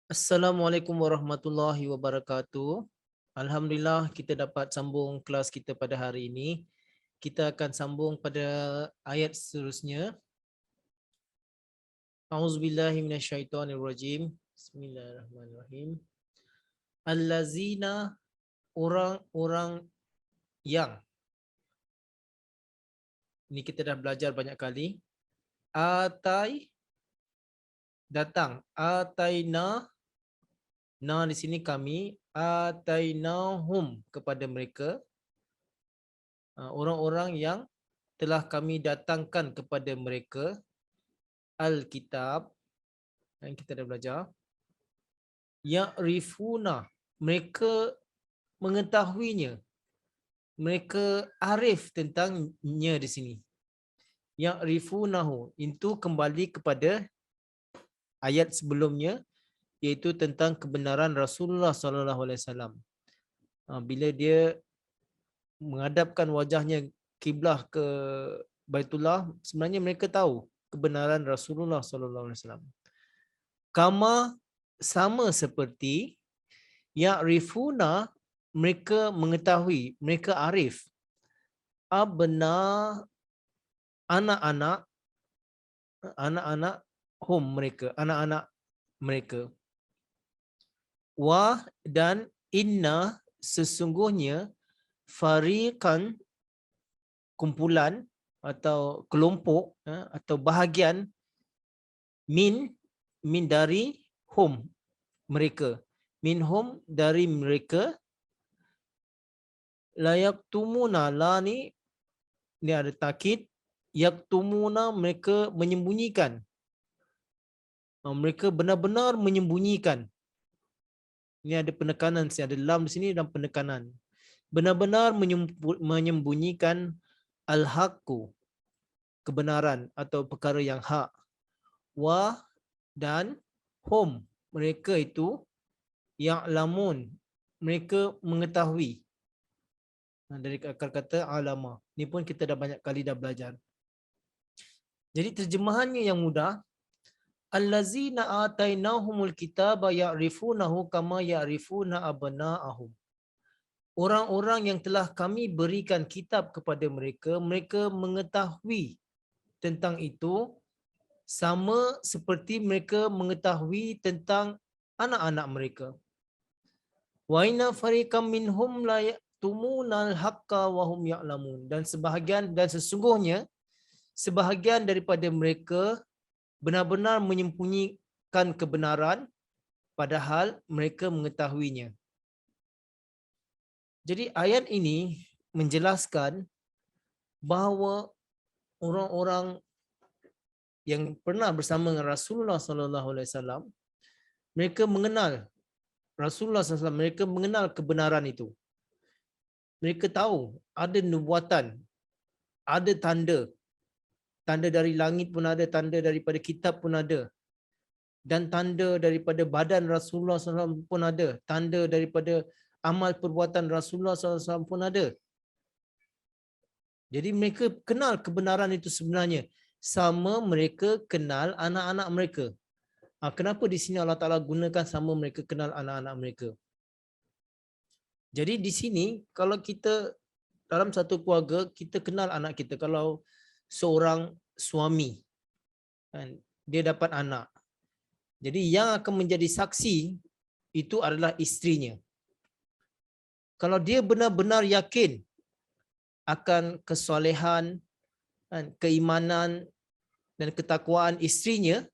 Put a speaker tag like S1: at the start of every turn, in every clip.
S1: Assalamualaikum warahmatullahi wabarakatuh. Alhamdulillah kita dapat sambung kelas kita pada hari ini. Kita akan sambung pada ayat seterusnya. A'udzubillahi minasyaitonirrajim. Bismillahirrahmanirrahim. Allazina, orang-orang yang. Ini kita dah belajar banyak kali. Atai, datang. Ataina, na di sini kami. Atainahum, kepada mereka. Orang-orang yang telah kami datangkan kepada mereka Alkitab, yang kita dah belajar. Ya'rifuna, mereka mengetahuinya. Mereka arif tentangnya di sini. Ya'rifunahu, itu kembali kepada ayat sebelumnya, iaitu tentang kebenaran Rasulullah SAW. Bila dia menghadapkan wajahnya kiblah ke Baitullah, sebenarnya mereka tahu kebenaran Rasulullah SAW. Kama, sama seperti, ya'rifuna, mereka mengetahui, mereka arif, abna, anak-anak hum, mereka, anak-anak mereka. Wa, dan inna, sesungguhnya, fariqan, kumpulan atau kelompok atau bahagian, min dari hum, mereka, minhum, dari mereka, la yaktumuna, la ni ada takkid, yaktumuna, mereka menyembunyikan. Mereka benar-benar menyembunyikan. Ini ada penekanan, ada lam di sini dan penekanan. Benar-benar menyembunyikan al-haqqu, kebenaran atau perkara yang hak. Wa, dan hum, mereka itu, ya'lamun, mereka mengetahui. Dari akar kata alama. Ini pun kita dah banyak kali dah belajar. Jadi terjemahannya yang mudah, allazina atainahumul kitaba ya'rifunahu kama ya'rifuna abna'ahum. Orang-orang yang telah kami berikan kitab kepada mereka, mereka mengetahui tentang itu sama seperti mereka mengetahui tentang anak-anak mereka. Wa inna fariqam minhum la yaktumunal haqqa wa hum ya'lamun. Dan sesungguhnya sebahagian daripada mereka benar-benar menyembunyikan kebenaran padahal mereka mengetahuinya. Jadi ayat ini menjelaskan bahawa orang-orang yang pernah bersama dengan Rasulullah SAW, mereka mengenal Rasulullah SAW, mereka mengenal kebenaran itu. Mereka tahu ada nubuatan, ada tanda. Tanda dari langit pun ada, tanda daripada kitab pun ada. Dan tanda daripada badan Rasulullah SAW pun ada. Tanda daripada amal perbuatan Rasulullah SAW pun ada. Jadi mereka kenal kebenaran itu sebenarnya. Sama mereka kenal anak-anak mereka. Kenapa di sini Allah Ta'ala gunakan sama mereka kenal anak-anak mereka? Jadi di sini kalau kita dalam satu keluarga, kita kenal anak kita. Kalau seorang suami, dia dapat anak. Jadi yang akan menjadi saksi itu adalah isterinya. Kalau dia benar-benar yakin akan kesolehan, keimanan dan ketakwaan isterinya,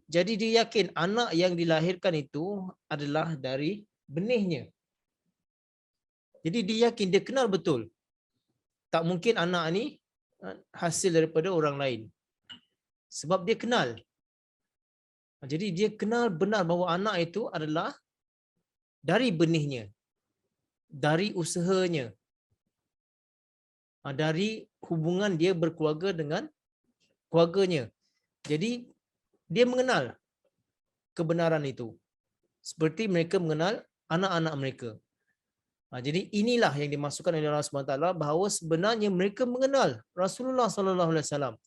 S1: jadi dia yakin anak yang dilahirkan itu adalah dari benihnya. Jadi dia yakin, dia kenal betul. Tak mungkin anak ni hasil daripada orang lain. Sebab dia kenal. Jadi dia kenal benar bahawa anak itu adalah dari benihnya, dari usahanya, dari hubungan dia berkeluarga dengan keluarganya. Jadi dia mengenal kebenaran itu. Seperti mereka mengenal anak-anak mereka. Jadi inilah yang dimasukkan oleh Allah SWT bahawa sebenarnya mereka mengenal Rasulullah SAW.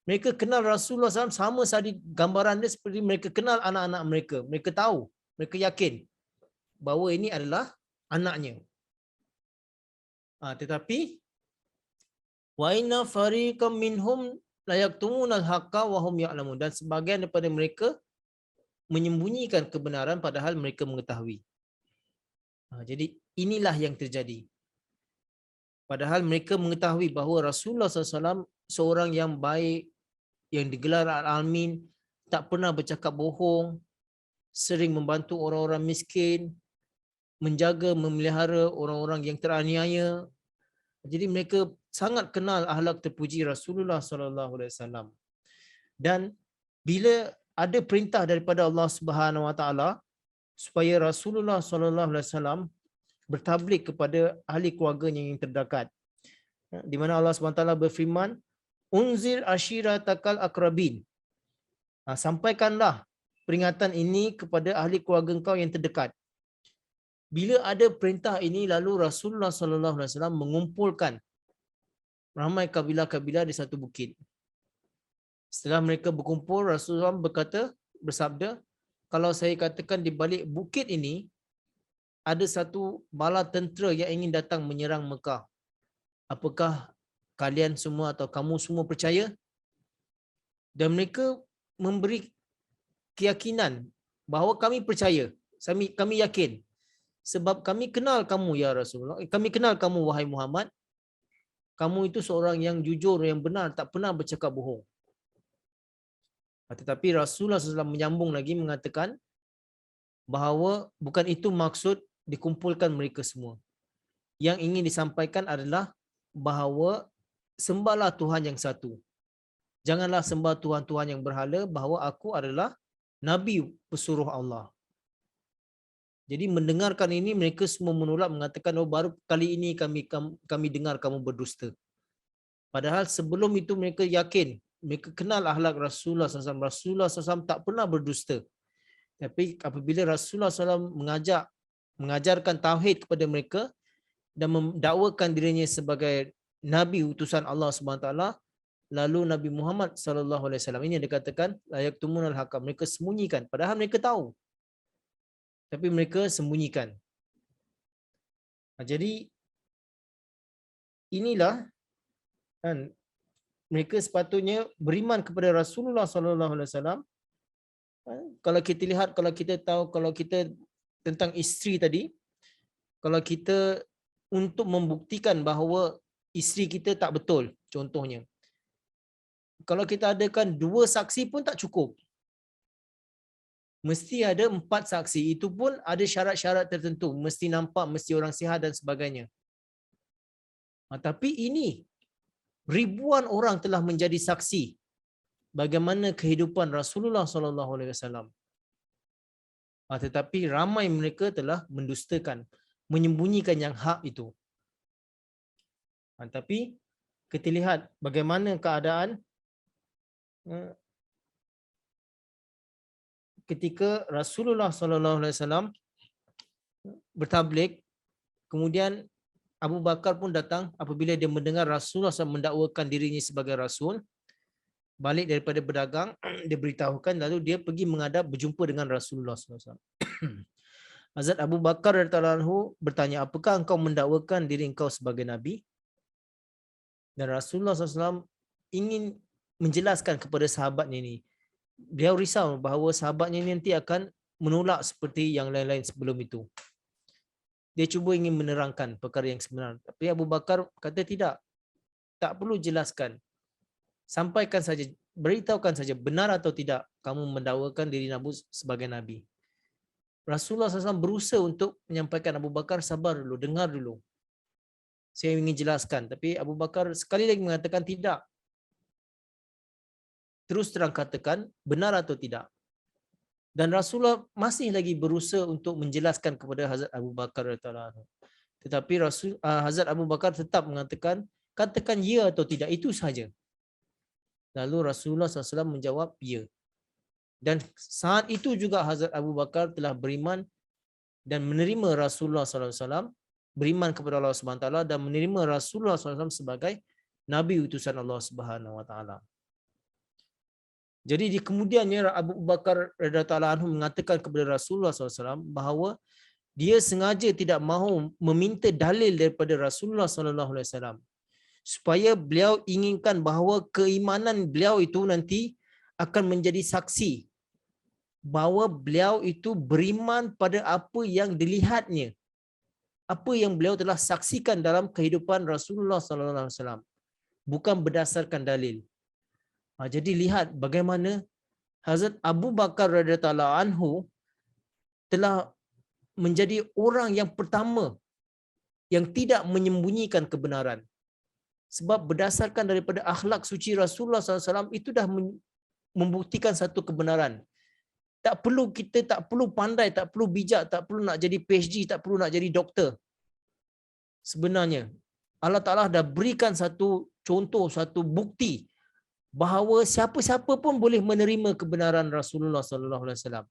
S1: Mereka kenal Rasulullah SAW sama sahaja gambaran dia seperti mereka kenal anak-anak mereka. Mereka tahu, mereka yakin bahawa ini adalah anaknya. Tetapi wa inna fariqam minhum la yaktumunal haqqa wa hum ya'lamun, dan sebahagian daripada mereka menyembunyikan kebenaran padahal mereka mengetahui. Jadi inilah yang terjadi. Padahal mereka mengetahui bahawa Rasulullah SAW seorang yang baik, yang digelar Al-Amin, tak pernah bercakap bohong, sering membantu orang-orang miskin, menjaga, memelihara orang-orang yang teraniaya. Jadi mereka sangat kenal akhlak terpuji Rasulullah SAW. Dan bila ada perintah daripada Allah Subhanahu Wa Taala supaya Rasulullah SAW bertabligh kepada ahli keluarganya yang terdekat, di mana Allah Subhanahu Wa Taala berfirman, Unzir ashiratakal akrabin. Sampaikanlah peringatan ini kepada ahli keluarga engkau yang terdekat. Bila ada perintah ini, lalu Rasulullah SAW mengumpulkan ramai kabilah-kabilah di satu bukit. Setelah mereka berkumpul, Rasulullah bersabda, kalau saya katakan di balik bukit ini ada satu bala tentera yang ingin datang menyerang Mekah, apakah kalian semua atau kamu semua percaya? Dan mereka memberi keyakinan bahawa kami percaya, kami yakin, sebab kami kenal kamu ya Rasulullah, kami kenal kamu wahai Muhammad, kamu itu seorang yang jujur, yang benar, tak pernah bercakap bohong. Tetapi Rasulullah SAW menyambung lagi mengatakan bahawa bukan itu maksud dikumpulkan mereka semua. Yang ingin disampaikan adalah bahawa sembahlah Tuhan yang satu. Janganlah sembah Tuhan-Tuhan yang berhala, bahawa aku adalah Nabi pesuruh Allah. Jadi mendengarkan ini mereka semua menolak, mengatakan, oh baru kali ini kami dengar kamu berdusta. Padahal sebelum itu mereka yakin, mereka kenal akhlak Rasulullah SAW. Rasulullah SAW tak pernah berdusta. Tapi apabila Rasulullah SAW mengajarkan tauhid kepada mereka dan mendakwakan dirinya sebagai Nabi utusan Allah SWT, lalu Nabi Muhammad SAW ini yang dikatakan layak tumunal hakam, mereka sembunyikan. Padahal mereka tahu, tapi mereka sembunyikan. Jadi inilah kan, mereka sepatutnya beriman kepada Rasulullah SAW. Kalau kita lihat, kalau kita tahu, kalau kita tentang isteri tadi, kalau kita untuk membuktikan bahawa isteri kita tak betul, contohnya, kalau kita adakan 2 saksi pun tak cukup. Mesti ada 4 saksi. Itu pun ada syarat-syarat tertentu. Mesti nampak, mesti orang sihat dan sebagainya. Tapi ini ribuan orang telah menjadi saksi bagaimana kehidupan Rasulullah SAW. Tetapi ramai mereka telah mendustakan, menyembunyikan yang hak itu. Tapi kita lihat bagaimana keadaan ketika Rasulullah SAW bertabligh, kemudian Abu Bakar pun datang apabila dia mendengar Rasulullah SAW mendakwakan dirinya sebagai Rasul, balik daripada berdagang, dia beritahukan, lalu dia pergi menghadap berjumpa dengan Rasulullah SAW. Hazrat Abu Bakar radhiyallahu anhu bertanya, apakah engkau mendakwakan diri engkau sebagai Nabi? Dan Rasulullah SAW ingin menjelaskan kepada sahabatnya ini. Beliau risau bahawa sahabatnya ini nanti akan menolak seperti yang lain-lain sebelum itu. Dia cuba ingin menerangkan perkara yang sebenar. Tapi Abu Bakar kata tidak. Tak perlu jelaskan. Sampaikan saja, beritahukan saja benar atau tidak kamu mendakwakan diri Nabi sebagai Nabi. Rasulullah SAW berusaha untuk menyampaikan, Abu Bakar sabar dulu, dengar dulu. Saya ingin jelaskan. Tapi Abu Bakar sekali lagi mengatakan tidak. Terus terang katakan benar atau tidak. Dan Rasulullah masih lagi berusaha untuk menjelaskan kepada Hazrat Abu Bakar radhiyallahu anhu. Tetapi Hazrat Abu Bakar tetap mengatakan, katakan ya atau tidak, itu sahaja. Lalu Rasulullah SAW menjawab ya. Dan saat itu juga Hazrat Abu Bakar telah beriman dan menerima Rasulullah SAW, beriman kepada Allah SWT dan menerima Rasulullah SAW sebagai Nabi utusan Allah Subhanahu Wa Taala. Jadi di kemudiannya Abu Bakar radhiyallahu anhu mengatakan kepada Rasulullah SAW bahawa dia sengaja tidak mahu meminta dalil daripada Rasulullah SAW supaya beliau inginkan bahawa keimanan beliau itu nanti akan menjadi saksi bahawa beliau itu beriman pada apa yang dilihatnya, apa yang beliau telah saksikan dalam kehidupan Rasulullah SAW, bukan berdasarkan dalil. Jadi lihat bagaimana Hazrat Abu Bakar radhiyallahu anhu telah menjadi orang yang pertama yang tidak menyembunyikan kebenaran. Sebab berdasarkan daripada akhlak suci Rasulullah SAW itu dah membuktikan satu kebenaran. Tak perlu pandai, tak perlu bijak, tak perlu nak jadi PhD, tak perlu nak jadi doktor. Sebenarnya Allah Ta'ala dah berikan satu contoh, satu bukti bahawa siapa-siapa pun boleh menerima kebenaran Rasulullah SAW.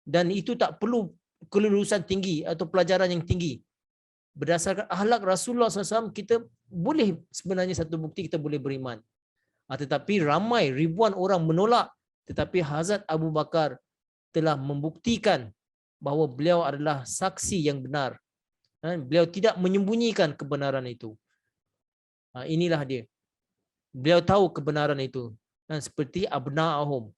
S1: Dan itu tak perlu kelulusan tinggi atau pelajaran yang tinggi. Berdasarkan akhlak Rasulullah SAW, kita boleh, sebenarnya satu bukti kita boleh beriman. Tetapi ramai, ribuan orang menolak. Tetapi Hazrat Abu Bakar telah membuktikan bahawa beliau adalah saksi yang benar. Beliau tidak menyembunyikan kebenaran itu. Inilah dia. Beliau tahu kebenaran itu. Seperti abna'ahum.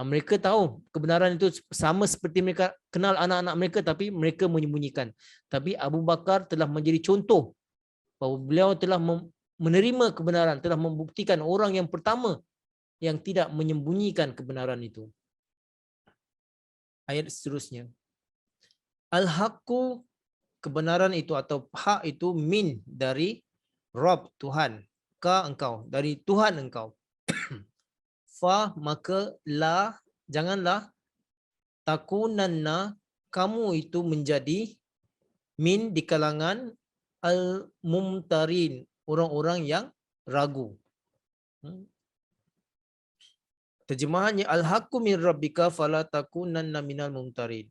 S1: Mereka tahu kebenaran itu sama seperti mereka kenal anak-anak mereka, tapi mereka menyembunyikan. Tapi Abu Bakar telah menjadi contoh bahawa beliau telah menerima kebenaran, telah membuktikan orang yang pertama yang tidak menyembunyikan kebenaran itu. Ayat seterusnya. Al-haqqu, kebenaran itu atau hak itu, min, dari Rabb, Tuhan, ka, engkau, dari Tuhan engkau. Fa, maka la, janganlah, takunanna, kamu itu menjadi, min, di kalangan al-mumtarin, orang-orang yang ragu. Terjemahannya, al-haqqu min rabbika fala takunanna minal mumtarin.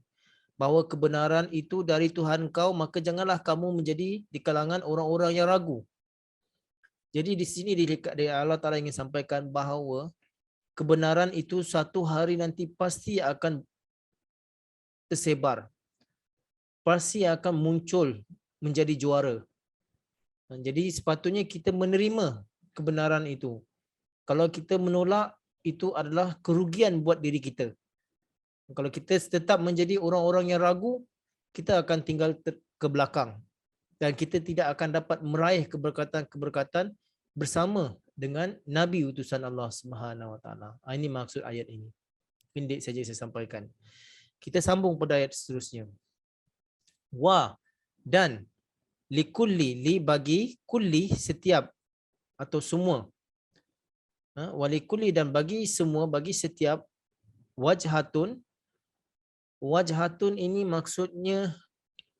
S1: Bahawa kebenaran itu dari Tuhan kau, maka janganlah kamu menjadi di kalangan orang-orang yang ragu. Jadi di sini Allah Ta'ala ingin sampaikan bahawa kebenaran itu satu hari nanti pasti akan tersebar. Pasti akan muncul menjadi juara. Jadi sepatutnya kita menerima kebenaran itu. Kalau kita menolak, itu adalah kerugian buat diri kita. Kalau kita tetap menjadi orang-orang yang ragu, kita akan tinggal ke belakang. Dan kita tidak akan dapat meraih keberkatan-keberkatan bersama dengan Nabi utusan Allah Subhanahu Wa Taala. Ini maksud ayat ini. Pendek saja saya sampaikan. Kita sambung pada ayat seterusnya. Wa, dan likulli, li, bagi, kulli, setiap atau semua. Walikulli, dan bagi semua, bagi setiap, wajhatun. Wajhatun ini maksudnya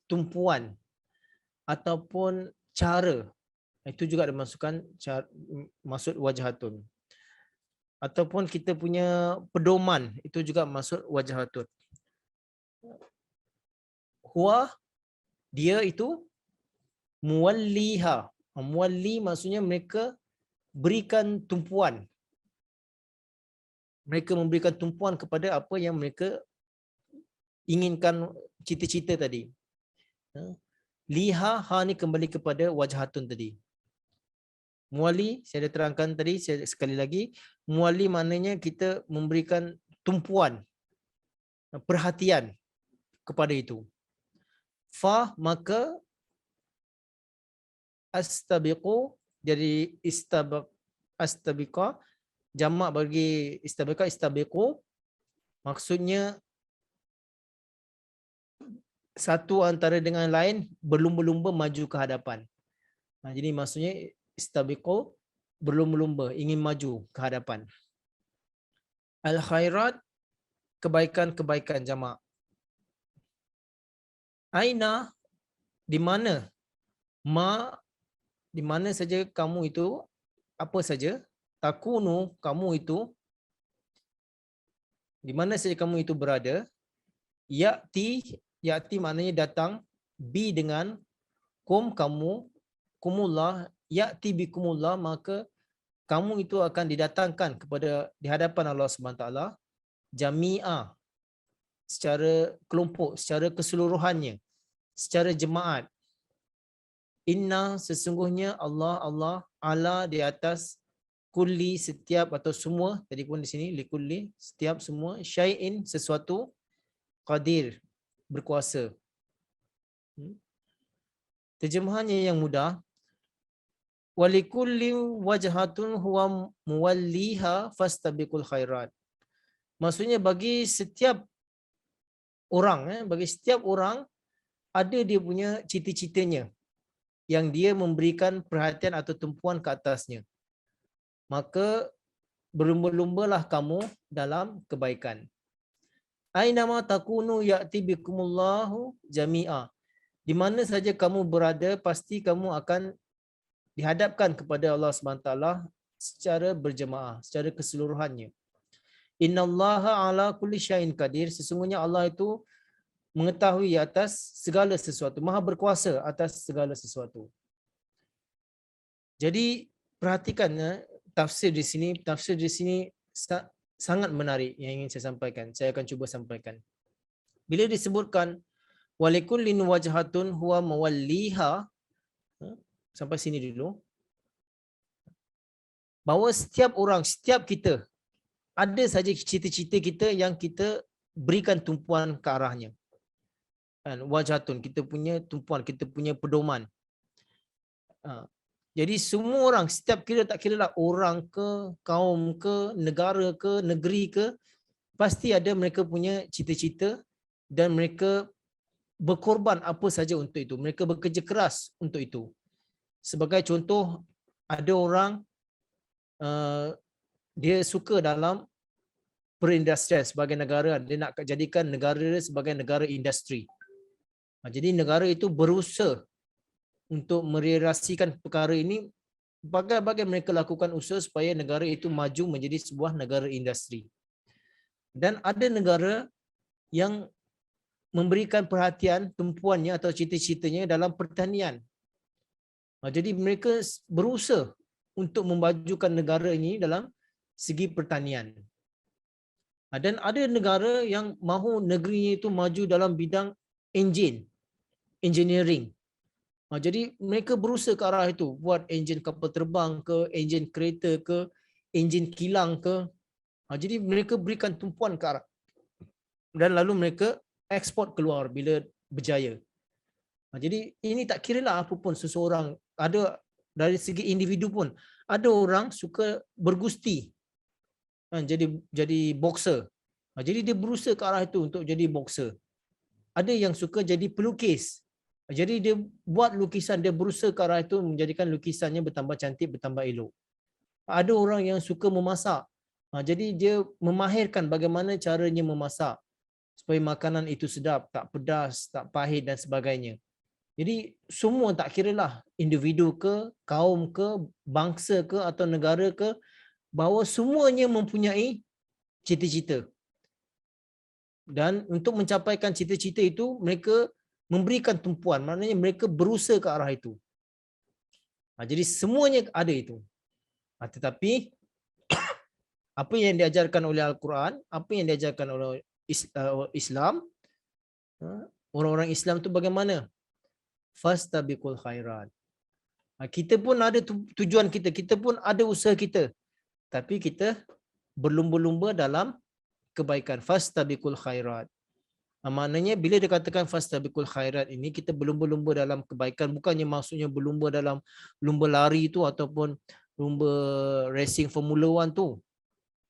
S1: tumpuan ataupun cara. Itu juga dimasukkan maksud wajhatun. Ataupun kita punya pedoman, itu juga maksud wajhatun. Huwa, dia itu, muwalliha. Muwalli maksudnya mereka berikan tumpuan. Mereka memberikan tumpuan kepada apa yang mereka inginkan, cita-cita tadi. Liha, ha ni kembali kepada wajhatun tadi. Muwali, saya dah terangkan tadi, sekali lagi. Muwali maknanya kita memberikan tumpuan, perhatian kepada itu. Fa, maka astabiqu, jadi astabiqa, jamak bagi istabiqa, istabiqu, maksudnya satu antara dengan lain berlumba-lumba maju ke hadapan. Jadi maksudnya istabiqu, berlumba-lumba, ingin maju ke hadapan. Al-khairat, kebaikan-kebaikan jamak. Aina, di mana? Ma, di mana saja kamu itu, apa saja. Takunu, kamu itu, di mana saja kamu itu berada. Ya'ti maknanya datang. Bi, dengan kum, kamu, kumullah, ya'ti bikumullah, maka kamu itu akan didatangkan kepada di hadapan Allah SWT jami'ah, secara kelompok, secara keseluruhannya, secara jemaat. Inna, sesungguhnya Allah ala di atas kulli, setiap atau semua, tadi pun di sini likulli, setiap semua, syai'in, sesuatu, qadir, berkuasa. Terjemahannya yang mudah, walikulli wajhatun huwa muwalliha fastabiqul khairat. Maksudnya bagi setiap orang, bagi setiap orang ada dia punya cita-citanya yang dia memberikan perhatian atau tumpuan ke atasnya. Maka berlumba-lumbalah kamu dalam kebaikan. Ainama takunu ya'ti bikumullahu jami'a. Di mana saja kamu berada, pasti kamu akan dihadapkan kepada Allah SWT secara berjemaah, secara keseluruhannya. Innallaha ala kulli syai'in qadir. Sesungguhnya Allah itu mengetahui atas segala sesuatu, maha berkuasa atas segala sesuatu. Jadi perhatikan tafsir di sini sangat menarik yang ingin saya sampaikan. Saya akan cuba sampaikan. Bila disebutkan walikullin wajhatun huwa mawalliha, sampai sini dulu. Bahawa setiap orang, setiap kita ada saja cita-cita kita yang kita berikan tumpuan ke arahnya. Wajhatun, kita punya tumpuan, kita punya pedoman. Jadi semua orang, setiap kira tak kira lah orang ke, kaum ke, negara ke, negeri ke, pasti ada mereka punya cita-cita dan mereka berkorban apa saja untuk itu. Mereka bekerja keras untuk itu. Sebagai contoh, ada orang dia suka dalam perindustrian sebagai negara, dia nak jadikan negara dia sebagai negara industri. Jadi negara itu berusaha untuk merealisasikan perkara ini, bagai-bagai mereka lakukan usaha supaya negara itu maju menjadi sebuah negara industri. Dan ada negara yang memberikan perhatian tumpuannya atau cita-citanya dalam pertanian. Jadi mereka berusaha untuk memajukan negara ini dalam segi pertanian. Dan ada negara yang mahu negerinya itu maju dalam bidang engineering. Jadi mereka berusaha ke arah itu, buat enjin kapal terbang ke, enjin kereta ke, enjin kilang ke. Jadi mereka berikan tumpuan ke arah dan lalu mereka ekspor keluar bila berjaya. Jadi ini tak kira lah apa pun seseorang, ada dari segi individu pun, ada orang suka bergusti, jadi boxer. Jadi dia berusaha ke arah itu untuk jadi boxer. Ada yang suka jadi pelukis. Jadi dia buat lukisan, dia berusaha ke arah itu menjadikan lukisannya bertambah cantik, bertambah elok. Ada orang yang suka memasak. Jadi dia memahirkan bagaimana caranya memasak supaya makanan itu sedap, tak pedas, tak pahit dan sebagainya. Jadi semua tak kira lah individu ke, kaum ke, bangsa ke atau negara ke, bahawa semuanya mempunyai cita-cita. Dan untuk mencapaikan cita-cita itu, mereka memberikan tumpuan, maknanya mereka berusaha ke arah itu. Jadi semuanya ada itu. Tetapi apa yang diajarkan oleh Al-Quran, apa yang diajarkan oleh Islam, orang-orang Islam itu bagaimana? Fastabiqul khairat. Kita pun ada tujuan kita, kita pun ada usaha kita. Tapi kita berlumba-lumba dalam kebaikan. Fastabiqul khairat. Maknanya bila dikatakan fastabiqul khairat ini, kita berlumba-lumba dalam kebaikan, bukannya maksudnya berlumba dalam lumba lari tu ataupun lumba racing Formula 1 tu.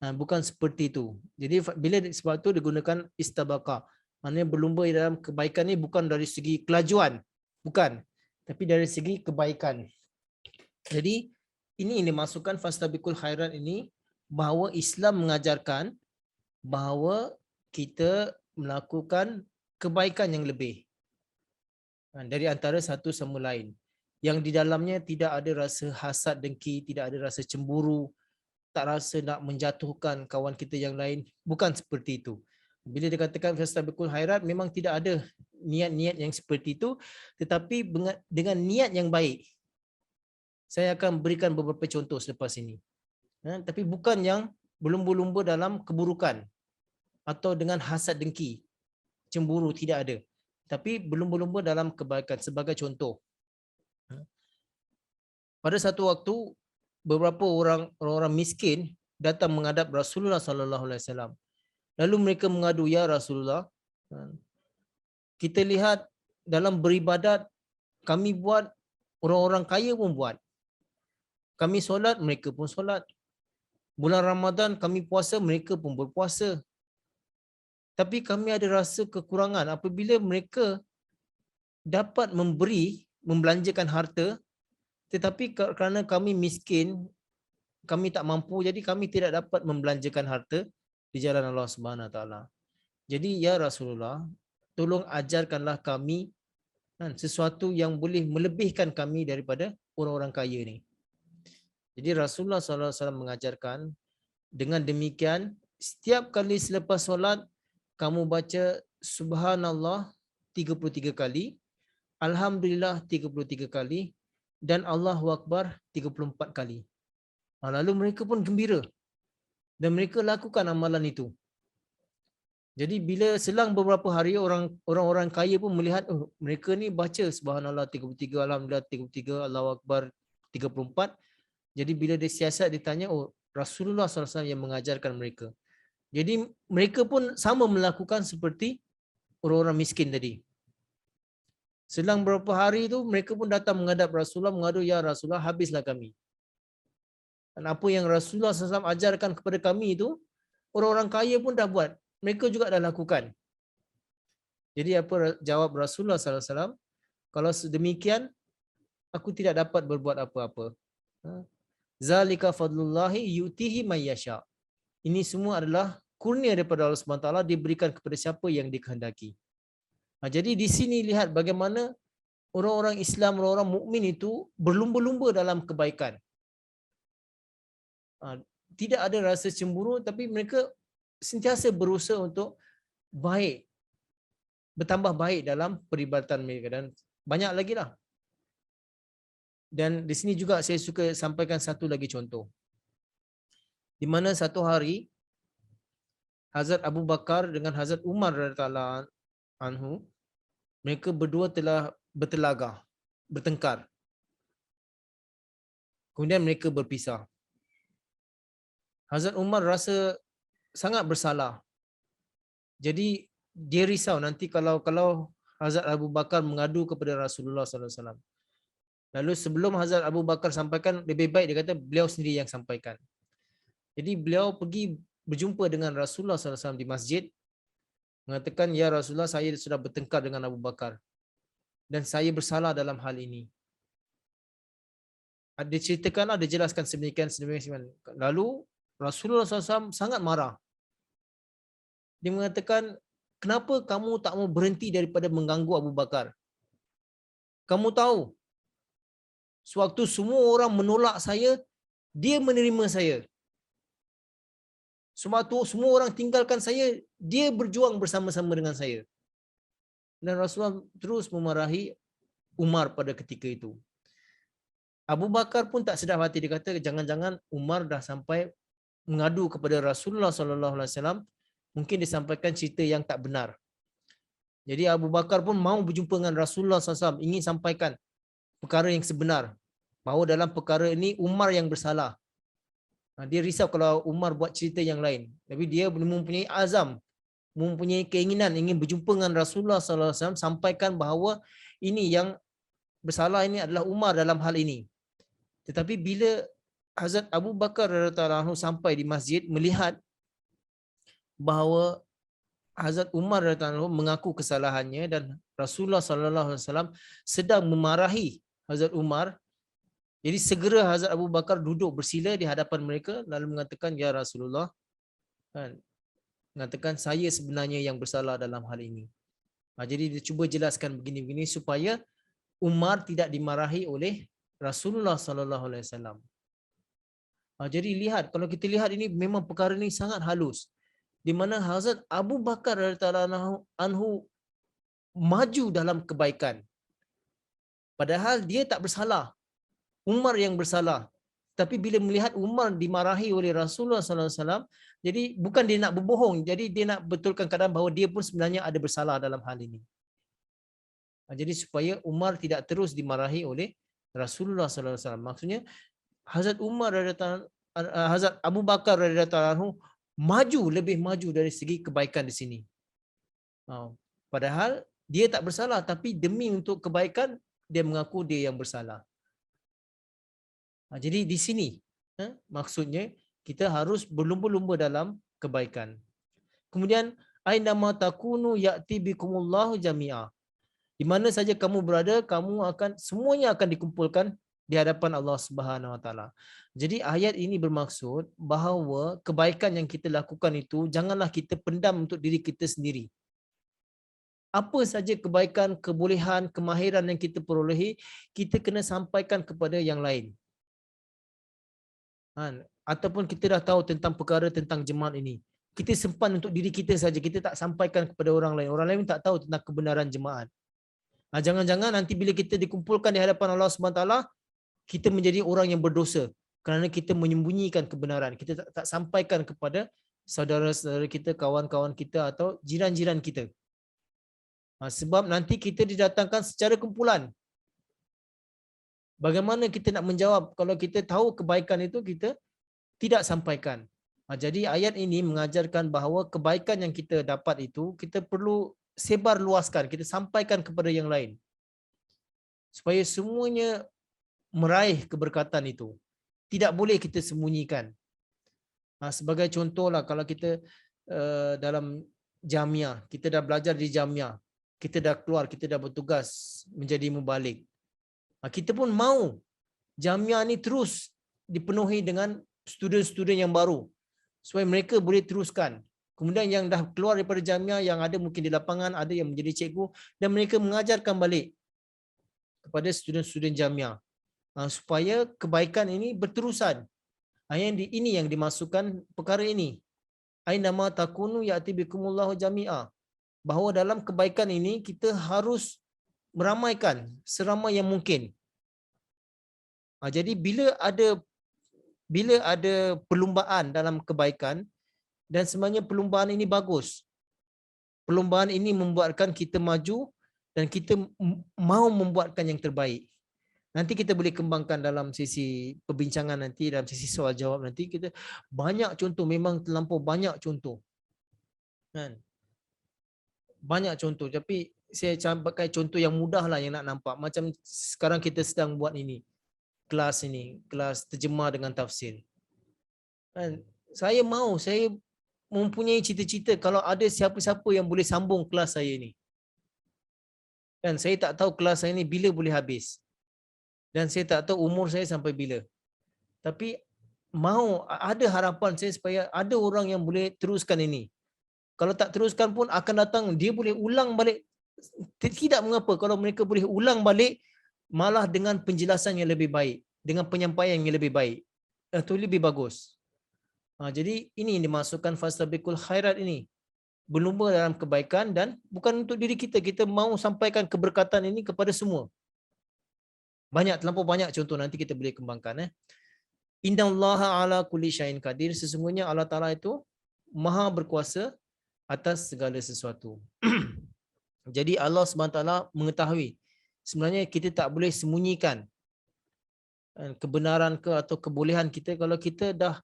S1: Bukan seperti itu. Jadi bila sebab tu digunakan istabaqah. Maknanya berlumba dalam kebaikan ni bukan dari segi kelajuan, bukan, tapi dari segi kebaikan. Jadi ini dimasukkan fastabiqul khairat ini, bahawa Islam mengajarkan bahawa kita melakukan kebaikan yang lebih dari antara satu sama lain, yang di dalamnya tidak ada rasa hasad dengki, tidak ada rasa cemburu, tak rasa nak menjatuhkan kawan kita yang lain, bukan seperti itu. Bila dikatakan fastabiqul khairat, memang tidak ada niat-niat yang seperti itu, tetapi dengan niat yang baik. Saya akan berikan beberapa contoh selepas ini. Tapi bukan yang berlumba-lumba dalam keburukan atau dengan hasad dengki, cemburu, tidak ada. Tapi berlumba-lumba dalam kebaikan. Sebagai contoh, pada satu waktu beberapa orang miskin datang menghadap Rasulullah sallallahu alaihi wasallam. Lalu mereka mengadu, ya Rasulullah, kita lihat dalam beribadat kami buat, orang-orang kaya pun buat. Kami solat, mereka pun solat. Bulan Ramadan kami puasa, mereka pun berpuasa. Tapi kami ada rasa kekurangan apabila mereka dapat memberi, membelanjakan harta, tetapi kerana kami miskin, kami tak mampu, jadi kami tidak dapat membelanjakan harta di jalan Allah Subhanahu Wa Taala. Jadi ya Rasulullah, tolong ajarkanlah kami sesuatu yang boleh melebihkan kami daripada orang-orang kaya ni. Jadi Rasulullah SAW mengajarkan, dengan demikian setiap kali selepas solat kamu baca Subhanallah 33 kali, Alhamdulillah 33 kali, dan Allahu Akbar 34 kali. Lalu mereka pun gembira dan mereka lakukan amalan itu. Jadi bila selang beberapa hari, orang-orang kaya pun melihat, oh, mereka ni baca Subhanallah 33, Alhamdulillah 33, Allahu Akbar 34. Jadi bila dia siasat, dia tanya, oh, Rasulullah SAW yang mengajarkan mereka. Jadi mereka pun sama melakukan seperti orang-orang miskin tadi. Selang beberapa hari itu mereka pun datang menghadap Rasulullah, mengadu, ya Rasulullah, habislah kami. Dan apa yang Rasulullah SAW ajarkan kepada kami itu, orang-orang kaya pun dah buat. Mereka juga dah lakukan. Jadi apa jawab Rasulullah SAW? Kalau sedemikian, aku tidak dapat berbuat apa-apa. Zalika fadlullahi yu'tihi may yasha. Ini semua adalah kurnia daripada Allah Subhanahu Wa Taala, diberikan kepada siapa yang dikehendaki. Jadi di sini lihat bagaimana orang-orang Islam, orang-orang mukmin itu berlumba-lumba dalam kebaikan. Tidak ada rasa cemburu, tapi mereka sentiasa berusaha untuk baik, bertambah baik dalam peribadatan mereka, dan banyak lagi lah. Dan di sini juga saya suka sampaikan satu lagi contoh, di mana satu hari Hazrat Abu Bakar dengan Hazrat Umar radhiyallahu anhu, mereka berdua telah bertelagah, bertengkar. Kemudian mereka berpisah. Hazrat Umar rasa sangat bersalah. Jadi dia risau nanti kalau Hazrat Abu Bakar mengadu kepada Rasulullah SAW. Lalu sebelum Hazrat Abu Bakar sampaikan, lebih baik dia kata beliau sendiri yang sampaikan. Jadi beliau pergi berjumpa dengan Rasulullah SAW di masjid, mengatakan, ya Rasulullah, saya sudah bertengkar dengan Abu Bakar dan saya bersalah dalam hal ini. Dia ceritakanlah, dia jelaskan sedemikian. Lalu Rasulullah SAW sangat marah. Dia mengatakan, kenapa kamu tak mau berhenti daripada mengganggu Abu Bakar? Kamu tahu, sewaktu semua orang menolak saya, dia menerima saya. Sewaktu semua orang tinggalkan saya, dia berjuang bersama-sama dengan saya. Dan Rasulullah terus memarahi Umar pada ketika itu. Abu Bakar pun tak sedar hati, dia kata, jangan-jangan Umar dah sampai mengadu kepada Rasulullah SAW. Mungkin disampaikan cerita yang tak benar. Jadi Abu Bakar pun mau berjumpa dengan Rasulullah SAW, ingin sampaikan perkara yang sebenar, bahawa dalam perkara ini Umar yang bersalah. Dia risau kalau Umar buat cerita yang lain. Tapi dia mempunyai azam, mempunyai keinginan ingin berjumpa dengan Rasulullah SAW, sampaikan bahawa ini yang bersalah ini adalah Umar dalam hal ini. Tetapi bila Hazrat Abu Bakar radhiyallahu anhu sampai di masjid, melihat bahawa Hazrat Umar radhiyallahu anhu mengaku kesalahannya dan Rasulullah SAW sedang memarahi Hazrat Umar, jadi segera Hazrat Abu Bakar duduk bersila di hadapan mereka, lalu mengatakan, ya Rasulullah, mengatakan saya sebenarnya yang bersalah dalam hal ini. Jadi dia cuba jelaskan begini-begini supaya Umar tidak dimarahi oleh Rasulullah SAW. Jadi lihat, kalau kita lihat ini memang perkara ini sangat halus, di mana Hazrat Abu Bakar radhiyallahu anhu maju dalam kebaikan, padahal dia tak bersalah. Umar yang bersalah. Tapi bila melihat Umar dimarahi oleh Rasulullah SAW, jadi bukan dia nak berbohong, jadi dia nak betulkan keadaan bahawa dia pun sebenarnya ada bersalah dalam hal ini. Jadi supaya Umar tidak terus dimarahi oleh Rasulullah SAW. Maksudnya Hazrat Umar radhiyallahu Hazrat Abu Bakar radhiyallahu anhu maju, lebih maju dari segi kebaikan di sini. Padahal dia tak bersalah, tapi demi untuk kebaikan dia mengaku dia yang bersalah. Jadi di sini maksudnya kita harus berlumba-lumba dalam kebaikan. Kemudian ainama takunu ya'ti bikumullahu jami'a. Di mana saja kamu berada, kamu akan semuanya akan dikumpulkan di hadapan Allah Subhanahu Wa Taala. Jadi ayat ini bermaksud bahawa kebaikan yang kita lakukan itu janganlah kita pendam untuk diri kita sendiri. Apa saja kebaikan, kebolehan, kemahiran yang kita perolehi, kita kena sampaikan kepada yang lain. Ataupun kita dah tahu tentang perkara tentang jemaat ini, kita simpan untuk diri kita saja, kita tak sampaikan kepada orang lain. Orang lain tak tahu tentang kebenaran jemaat. Jangan-jangan nanti bila kita dikumpulkan di hadapan Allah SWT, kita menjadi orang yang berdosa kerana kita menyembunyikan kebenaran. Kita tak sampaikan kepada saudara-saudara kita, kawan-kawan kita atau jiran-jiran kita. Sebab nanti kita didatangkan secara kumpulan. Bagaimana kita nak menjawab kalau kita tahu kebaikan itu kita tidak sampaikan. Jadi ayat ini mengajarkan bahawa kebaikan yang kita dapat itu kita perlu sebar luaskan, kita sampaikan kepada yang lain. Supaya semuanya meraih keberkatan itu. Tidak boleh kita sembunyikan. Sebagai contohlah kalau kita dalam jamiah, kita dah belajar di jamiah, kita dah keluar, kita dah bertugas menjadi mubalik. Kita pun mau jamiah ni terus dipenuhi dengan student-student yang baru supaya mereka boleh teruskan. Kemudian yang dah keluar daripada jamiah, yang ada mungkin di lapangan, ada yang menjadi cikgu dan mereka mengajarkan balik kepada student-student jamiah supaya kebaikan ini berterusan. Ini yang dimasukkan perkara ini. Ainama takunu ya'ti bikumullahu jami'a. Bahawa dalam kebaikan ini kita harus meramaikan seramai yang mungkin. Jadi bila ada perlumbaan dalam kebaikan, dan sebenarnya perlumbaan ini bagus. Perlumbaan ini membuatkan kita maju dan kita mau membuatkan yang terbaik. Nanti kita boleh kembangkan dalam sisi perbincangan nanti, dalam sisi soal jawab nanti kita banyak contoh, memang terlampau banyak contoh. Banyak contoh, tapi saya pakai contoh yang mudah lah yang nak nampak. Macam sekarang kita sedang buat ini, kelas terjemah dengan tafsir. Saya mempunyai cita-cita kalau ada siapa-siapa yang boleh sambung kelas saya ni. Saya tak tahu kelas saya ni bila boleh habis. Dan saya tak tahu umur saya sampai bila. Tapi ada harapan saya supaya ada orang yang boleh teruskan ini. Kalau tak teruskan pun akan datang, dia boleh ulang balik. Tidak mengapa kalau mereka boleh ulang balik, malah dengan penjelasan yang lebih baik, dengan penyampaian yang lebih baik. Itu lebih bagus. Jadi ini yang dimasukkan fastabiqul khairat ini. Berlumba dalam kebaikan dan bukan untuk diri kita. Kita mahu sampaikan keberkatan ini kepada semua. Terlampau banyak contoh, nanti kita boleh kembangkan. Innallaha ala kulli syai'in qadir. Sesungguhnya Allah Ta'ala itu maha berkuasa atas segala sesuatu. Jadi Allah SWT mengetahui. Sebenarnya kita tak boleh sembunyikan kebenaran ke atau kebolehan kita. Kalau kita dah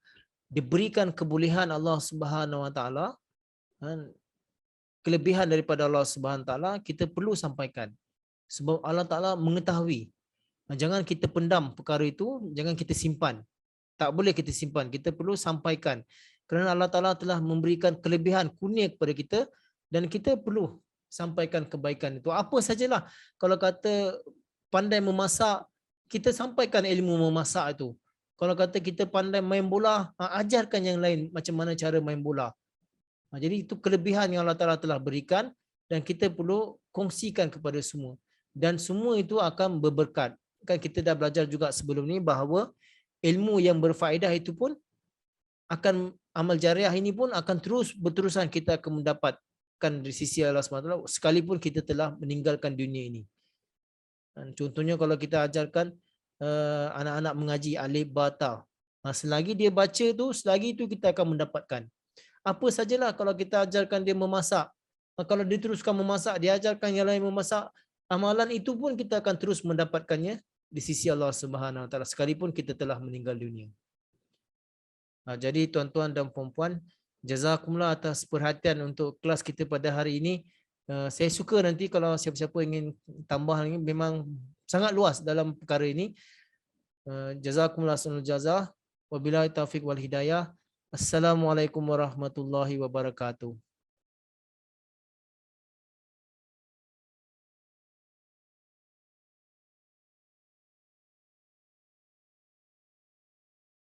S1: diberikan kebolehan Allah Subhanahu Wa Taala, kelebihan daripada Allah Subhanahu Wa Taala, kita perlu sampaikan. Sebab Allah Ta'ala mengetahui. Jangan kita pendam perkara itu, jangan kita simpan. Tak boleh kita simpan, kita perlu sampaikan. Kerana Allah Ta'ala telah memberikan kelebihan kurnia kepada kita dan kita perlu sampaikan kebaikan itu. Apa sajalah. Kalau kata pandai memasak, kita sampaikan ilmu memasak itu. Kalau kata kita pandai main bola, ajarkan yang lain macam mana cara main bola. Jadi itu kelebihan yang Allah Ta'ala telah berikan dan kita perlu kongsikan kepada semua. Dan semua itu akan berberkat. Kan kita dah belajar juga sebelum ni bahawa ilmu yang berfaedah itu pun akan, amal jariah ini pun akan terus berterusan, kita akan mendapatkan dari sisi Allah SWT sekalipun kita telah meninggalkan dunia ini. Dan contohnya kalau kita ajarkan anak-anak mengaji alif ba ta. Selagi dia baca tu, selagi itu kita akan mendapatkan. Apa sajalah kalau kita ajarkan dia memasak. Kalau dia teruskan memasak, dia ajarkan yang lain memasak, amalan itu pun kita akan terus mendapatkannya di sisi Allah Subhanahu Wa Taala sekalipun kita telah meninggal dunia. Jadi tuan-tuan dan puan-puan, jazakumullah atas perhatian untuk kelas kita pada hari ini. Saya suka nanti kalau siapa-siapa ingin tambah lagi, memang sangat luas dalam perkara ini. Jazakumullah sunul jazah. Wabillahi taufiq wal hidayah. Assalamualaikum warahmatullahi wabarakatuh.